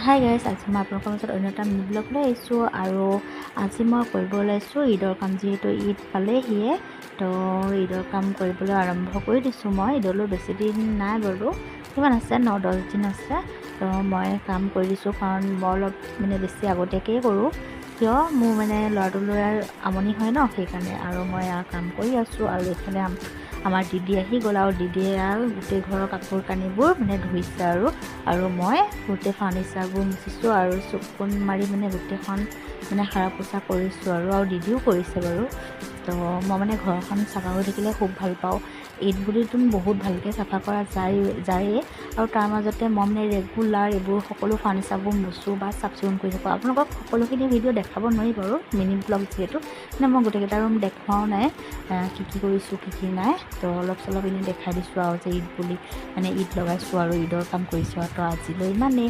Hi guys, আজি মই আপোনালোকৰ মাজত অন্য এটা মিনি ব্লগ লৈ আহিছোঁ আৰু আজি মই কৰিব ওলাইছোঁ ঈদৰ কাম। যিহেতু ঈদ পালেহিয়ে, তো ঈদৰ কাম কৰিবলৈ আৰম্ভ কৰি দিছোঁ। মই ঈদলৈ বেছি দিন নাই বাৰু, কিমান আছে 9-10 দিন আছে। তো মই কাম কৰি দিছোঁ কাৰণ মই অলপ বেছি আগতীয়াকেই কৰোঁ, কিয় মোৰ ল'ৰাটোলৈ আমনি হয় ন, সেইকাৰণে। আৰু মই কাম কৰি আছোঁ আৰু এইফালে আমাৰ দিদি আহি গ'ল আৰু দিদিয়ে গোটেই ঘৰৰ কাপোৰ কানিবোৰ ধুইছে আৰু মই গোটেই ফাৰ্নিচাৰবোৰ মুচিছোঁ আৰু চকুন মাৰি গোটেইখন সাৰা পোচা কৰিছোঁ আৰু দিদিও কৰিছে বাৰু। তো মই ঘৰখন চাফা হৈ থাকিলে খুব ভাল পাওঁ। ঈদ বুলিতো বহুত ভালকৈ চাফা কৰা যায়েই আৰু তাৰ মাজতে মই ৰেগুলাৰ এইবোৰ সকলো ফাৰ্নিচাৰবোৰ মুচোঁ বা চাফ চিকুণ কৰি থাকোঁ। আপোনালোকক সকলোখিনি ভিডিঅ' দেখাব নোৱাৰি বাৰু, মিনি ব্লগ যিহেতু, মই গোটেইকেইটা ৰুম দেখুৱাও নাই, কি কৰিছোঁ কি নাই। তো অলপ চলপ এনেই দেখাই দিছোঁ আৰু যে ঈদ বুলি ঈদ লগাইছোঁ আৰু ঈদৰ কাম কৰিছোঁ। তো আজিলৈ ইমানেই।